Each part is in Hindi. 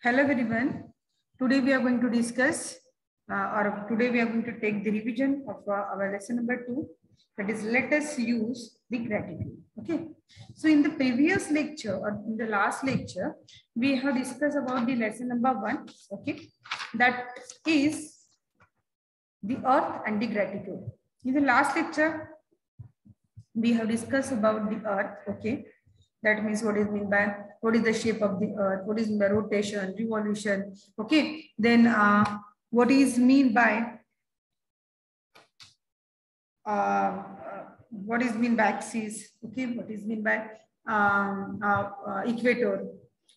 Hello everyone. Today we are going to discuss today we are going to take the revision of our lesson number 2. That is, let us use the gratitude. Okay. So in the previous lecture or in the last lecture, we have discussed about the lesson number 1. Okay. That is the earth and the gratitude. In the last lecture, we have discussed about the earth. Okay. That means what is mean by what is the shape of the earth, what is mean by rotation, revolution. Okay. Then what is mean by what is mean by axis. Okay. What is mean by equator.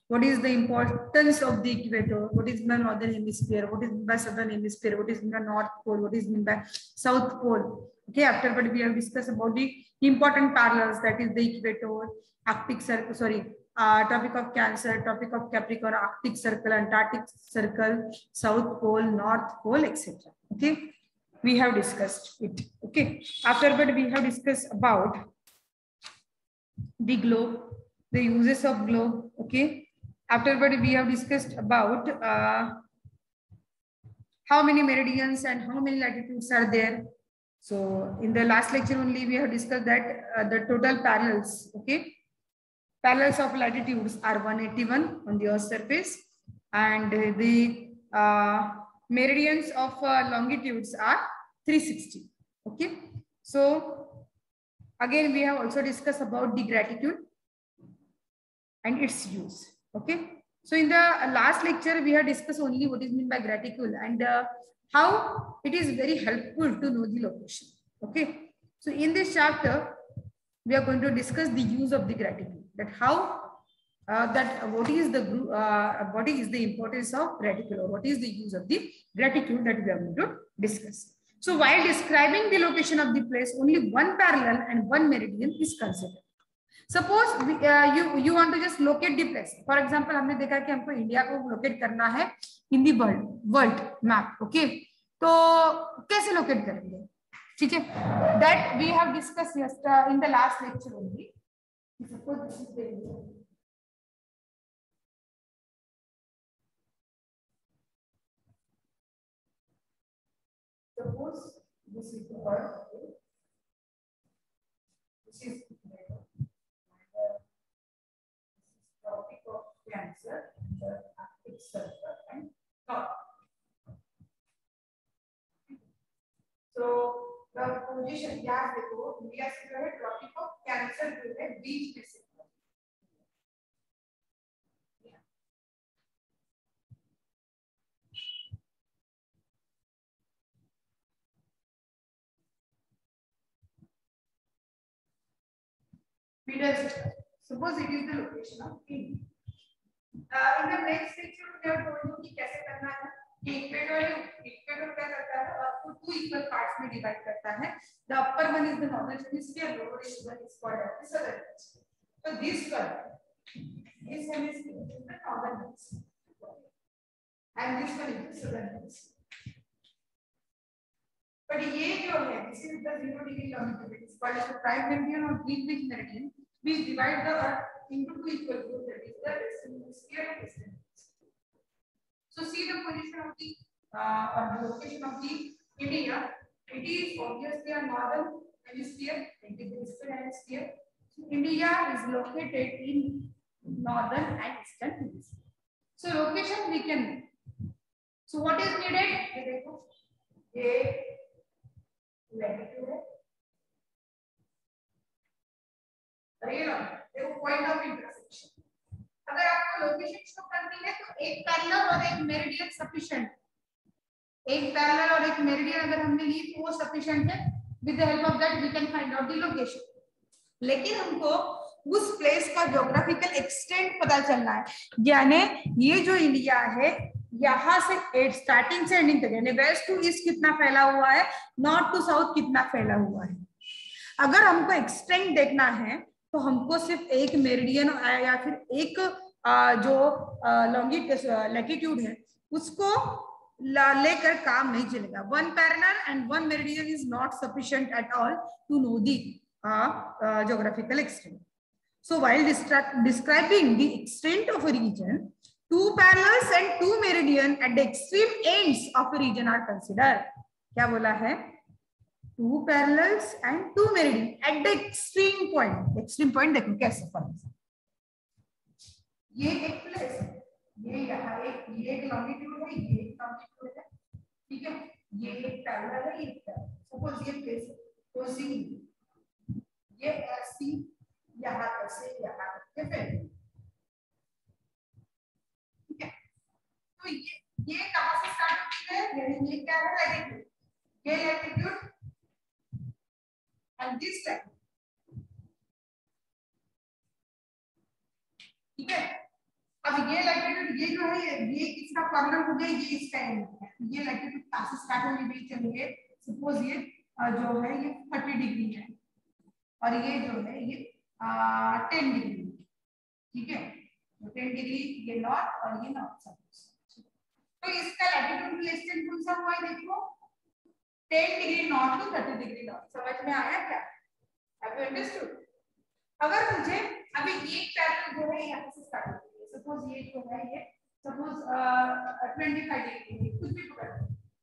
What is the importance of the equator? What is mean by northern hemisphere? What is mean by southern hemisphere? What is mean by north pole? What is mean by south pole? Okay. Afterward, we have discussed about the important parallels, that is the equator, Arctic circle, topic of Cancer, topic of Capricorn, Arctic circle, Antarctic circle, South Pole, North Pole, etc. Okay, we have discussed it. Okay, afterward we have discussed about the globe, the uses of globe. Okay, afterward we have discussed about how many meridians and how many latitudes are there. So in the last lecture only we have discussed that the total parallels. Okay. Parallels of latitudes are 181 on the Earth's surface, and the meridians of longitudes are 360. Okay. So again, we have also discussed about the gratitude and its use. Okay. So in the last lecture, we have discussed only what is meant by gratitude and how it is very helpful to know the location. Okay. So in this chapter, we are going to discuss the use of the gratitude. That how what is the importance of gratitude, or what is the use of the gratitude, that we are going to discuss. So while describing the location of the place, only one parallel and one meridian is considered. Suppose you want to just locate the place. For example, हमने देखा कि हमको इंडिया को लोकेट करना है in the world map. Okay, तो कैसे लोकेट करेंगे? ठीक है, that we have discussed in the last lecture only. Suppose this is the India. Suppose this is the earth. This is topic of Cancer, the Arctic circle, and North. So the position यहाँ देखो, इंडिया से जो है टॉपिक ऑफ कैंसर जो है बीच में से suppose it is the location of India. In the next lecture we are going to कि कैसे करना है कि इक्वेटर क्या करता है, अर्थ को 2 इक्वल पार्ट्स में डिवाइड करता है. The upper one is the northern hemisphere, lower one is called the southern hemisphere. So this hemisphere is the northern hemisphere and this one is the southern hemisphere. But ये जो है, this is the 0 degree longitude. It's called as the prime meridian or Greenwich meridian. We divide the earth into 2 equal groups, that is the western hemisphere and eastern hemisphere. So see the position of the or the location of the India. It is obviously a northern hemisphere, it is the eastern hemisphere. So India is located in northern and eastern hemisphere. So location we can. So what is needed? A latitude है, देखो पॉइंट ऑफ इंटरसेक्शन. अगर आपको लोकेशन शो करनी है तो एक पैरेलल और एक मेरिडियन सफिशिएंट. एक पैरेलल और एक मेरिडियन अगर हमने ली तो वो सफिशिएंट है. With the help of that we can find out the location. लेकिन हमको उस प्लेस का ज्योग्राफिकल एक्सटेंट पता चलना है. यानी ये जो इंडिया है, यहाँ से स्टार्टिंग से एंडिंग तक, यानी वेस्ट टू ईस्ट कितना फैला हुआ है, नॉर्थ टू साउथ कितना फैला हुआ है. अगर हमको एक्सटेंट देखना है तो हमको सिर्फ एक मेरिडियन या फिर एक जो लैटिट्यूड है उसको लेकर काम नहीं चलेगा. One parallel and one meridian is not sufficient at all to know the geographical extent. So while describing the extent of a region, 2 parallels and 2 meridian at the extreme ends of a region are considered. क्या बोला है? 2 parallels and 2 meridian at the extreme point. Extreme point देखो कैसे फॉर्म, ये एक प्लेस है, ये यहाँ ये एक लॉन्गिट्यूड है, ये एक लॉन्गिट्यूड है, ठीक है, ये एक पैरेलल है, ये सपोज ये प्लेस है, तो सी ये ऐसी यहाँ ऐसे यहाँ करके फैल, ठीक है। तो ये कहाँ से स्टार्ट होती है, यानी ये क्या है, लैटिट्यूड, ये लैटिट्यूड एंड दिस टाइम, ठीक है। अब ये लैटिट्यूड, ये जो है ये इसका कॉर्नर हो गया, ये इस टाइम है, ये लैटिट्यूड कहाँ से स्टार्ट होने भी चलेंगे, सपोज ये जो है ये 30 डिग्री है और ये जो है ये 10 डिग्री, ठीक है, तो 10 डिग्री ये नॉर्थ और ये नॉर्थ सपोज, तो इसका लैटिट्यूड डिस्टेंस कौन सा हुआ है, देखो 10 degree north to 30 degree north. समझ में आया क्या? Have you understood? अगर मुझे अभी एक पैरेलल जो है यहाँ से स्टार्ट होती है, सपोज ये जो है ये सपोज 25 डिग्री कुछ भी पकड़,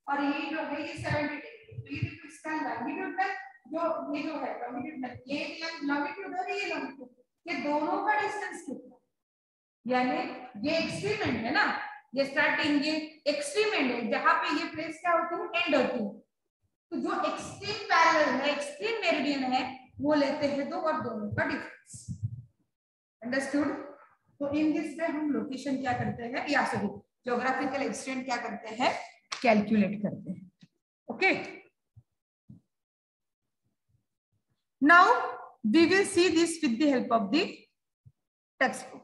और ये जो है ये 70 डिग्री, तो ये देखो इसका लॉन्गिट्यूड है, जो ये जो है लॉन्गिट्यूड है, ये लॉन्गिट्यूड और ये लॉन्गिट्यूड, ये दोनों का डिस्टेंस कितना, यानी ये एक्सट्रीम एंड है ना, ये स्टार्टिंग ये एक्सट्रीम एंड है, जहां पे ये प्लेस क्या होती है, एंड होती है, तो जो एक्सट्रीम पैरेलल है, एक्सट्रीम मेरिडियन है, वो लेते हैं दो और दोनों का डिफरेंस। अंडरस्टूड? तो इन दिस वे हम लोकेशन क्या करते हैं, या सॉरी ज्योग्राफिकल एक्सटेंट क्या करते हैं, कैलकुलेट करते हैं। Okay, now we will see this with the help of the textbook.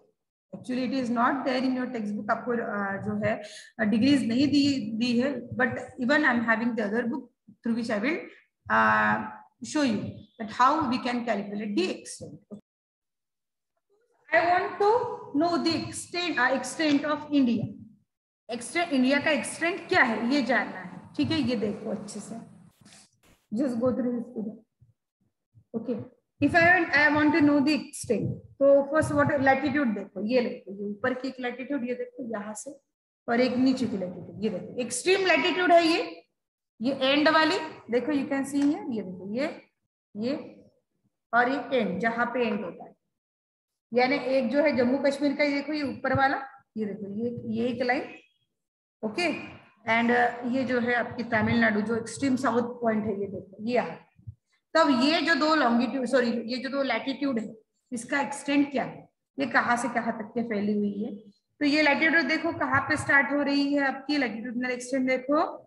Actually it is not there in your textbook, आपको जो है डिग्रीज नहीं दी है, but even I am having the other book through which I will show you that how we can calculate the extent. I want to know the extent of India. Extent India का extent क्या है ये जानना है, ठीक है, ये देखो अच्छे से, just go through this. Okay, if I want to know the extent, तो first what latitude देखो, ये देखो ये ऊपर की एक latitude, ये देखो यहाँ से, और एक नीचे की latitude, ये देखो extreme latitude है ये एंड वाली देखो, यू कैन सी हियर, ये देखो ये और ये एंड, जहां पे एंड होता है, यानी एक जो है जम्मू कश्मीर का, ये देखो ये ऊपर वाला, ये देखो ये एक लाइन, ओके, एंड ये जो है आपकी तमिलनाडु जो एक्सट्रीम साउथ पॉइंट है, ये देखो ये यहाँ, तब ये जो दो लॉन्गिट्यूड सॉरी ये जो दो लैटिट्यूड है, इसका एक्सटेंट क्या है, ये कहाँ से कहाँ तक के फैली हुई है, तो ये लैटिट्यूड देखो कहाँ पे स्टार्ट हो रही है आपकी लैटिट्यूडनल एक्सटेंट, देखो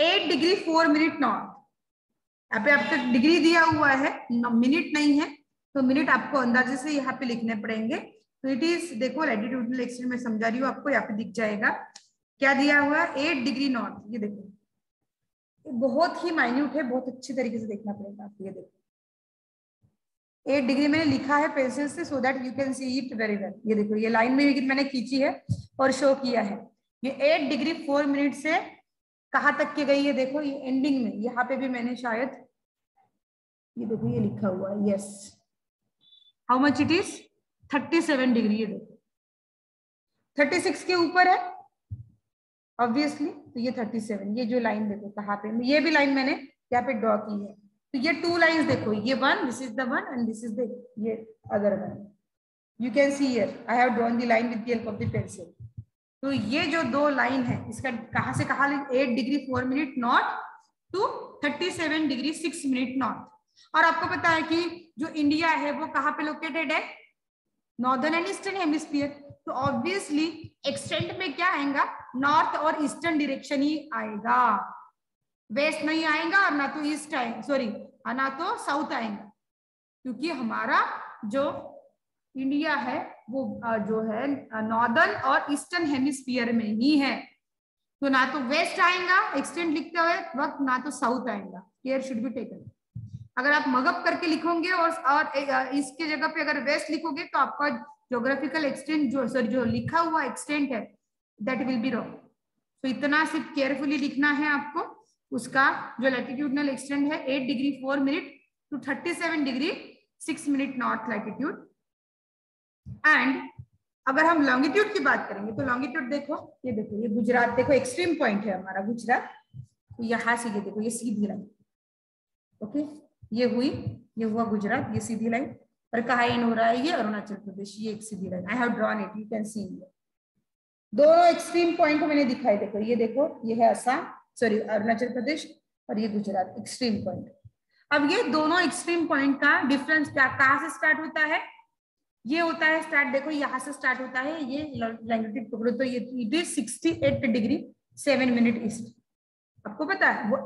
8 डिग्री 4 मिनट नॉर्थ, यहाँ पे आपका डिग्री दिया हुआ है, मिनट नहीं है, तो मिनट आपको अंदाजे से यहाँ पे लिखने पड़ेंगे। तो इट इज देखो लैटिट्यूडनल एक्सटेंट में समझा रही हूँ आपको, यहाँ पे दिख जाएगा क्या दिया हुआ है, 8 डिग्री नॉर्थ, ये देखो बहुत ही माइन्यूट है, बहुत अच्छी तरीके से देखना पड़ेगा आपको, ये देखो 8 डिग्री मैंने लिखा है पेंसिल से, so that you can see it very well. ये देखो ये लाइन में मैंने खींची है और शो किया है, ये 8 डिग्री 4 मिनट से कहाँ तक के गई है, देखो ये एंडिंग में, यहाँ पे भी मैंने शायद ये देखो ये लिखा हुआ है, yes how much it is 37 degree, ये देखो 36 के ऊपर है ऑब्वियसली, तो ये 37, ये जो लाइन देखो कहाँ पे, ये भी लाइन मैंने यहाँ पे ड्रॉ की है, तो ये 2 लाइंस देखो, ये one, this is the one and this is the ये other one, you can see here I have drawn the line with the help of the pencil. तो ये जो 2 लाइन है इसका कहाँ से कहाँ, 8 degree 4 minute north to 37 degree 6 minute north. और आपको पता है कि जो इंडिया है वो कहाँ पे लोकेटेड है, नॉर्दर्न एंड ईस्टर्न हेमिस्फीयर, तो ऑब्वियसली एक्सटेंट में क्या आएगा, नॉर्थ और ईस्टर्न डायरेक्शन ही आएगा, वेस्ट नहीं आएगा और ना तो ईस्ट आएगा, सॉरी ना तो साउथ आएगा, क्योंकि हमारा जो इंडिया है वो जो है नॉर्दर्न और ईस्टर्न हेमिस्फीयर में ही है, तो ना तो वेस्ट आएगा एक्सटेंट लिखते हुए वक्त, ना तो साउथ आएगा, केयर शुड बी टेकन। अगर आप मगअप करके लिखोगे और इसके जगह पे अगर वेस्ट लिखोगे तो आपका ज्योग्राफिकल एक्सटेंट जो लिखा हुआ एक्सटेंट है दैट विल बी रॉन्ग। तो इतना सिर्फ केयरफुली लिखना है आपको, उसका जो लैटिट्यूडनल एक्सटेंट है 8 degree 4 minute to 37 degree 6 minute north latitude, and अगर हम लॉन्गिट्यूड की बात करेंगे तो लॉन्गिट्यूड देखो ये गुजरात, देखो एक्सट्रीम पॉइंट है हमारा गुजरात, तो यहाँ से ये देखो ये सीधी लाइन, ओके, ये हुआ गुजरात, ये सीधी लाइन, और कहाँ इन हो रहा है, ये अरुणाचल प्रदेश, ये एक सीधी line, I have drawn it, you can see it. दोनों एक्सट्रीम पॉइंट को मैंने दिखाई, देखो ये है असम, सॉरी अरुणाचल प्रदेश, और ये गुजरात एक्सट्रीम पॉइंट। अब ये दोनों एक्सट्रीम पॉइंट का डिफरेंस क्या, कहाँ से स्टार्ट होता है, ये होता है स्टार्ट, देखो यहाँ से स्टार्ट होता है, ये लॉन्गिट्यूड पकड़ो तो ये it is 68 degree 7 minute east. आपको पता है वो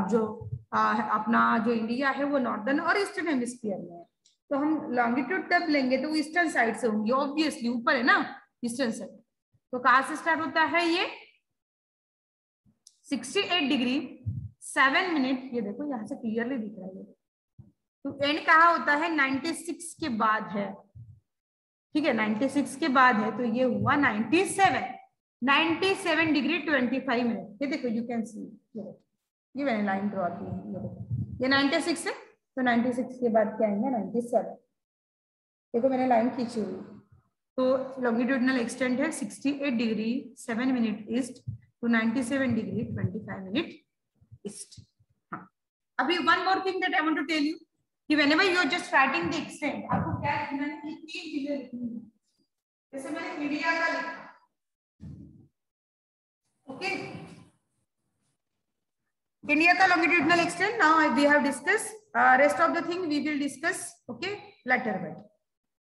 जो अपना जो इंडिया है वो नॉर्दर्न और ईस्टर्न हेमिस्फीयर में है, तो हम लॉन्गिट्यूड तब लेंगे तो ईस्टर्न साइड से होंगे, ऑब्वियसली ऊपर है ना ईस्टर्न साइड। तो कहाँ से स्टार्ट होता है, ये 68 डिग्री 7 मिनट, ये देखो यहाँ से क्लियरली दिख रहा है। तो एंड कहाँ होता है, 96 के बाद है, ठीक है, 96 के बाद है, तो ये हुआ 97 डिग्री 25 मिनट। ये देखो यू कैन सी, ये मैंने लाइन ड्रॉ की है, ये देखो ये 96 है, तो 96 के बाद क्या आएंगे 97, देखो मैंने लाइन खींची हुई। तो लॉन्गिट्यूडनल एक्सटेंट है 68 degree 7 minute east to 97 degree 25 minute east. हाँ, अभी one more thing that I want to tell you कि whenever you are just writing the extent, आपको क्या लिखना है, तीन चीजें लिखनी है, जैसे मैंने इंडिया का लिखा, ओके, इंडिया का longitudinal extent now we have discussed, rest of the thing we will discuss, okay, later.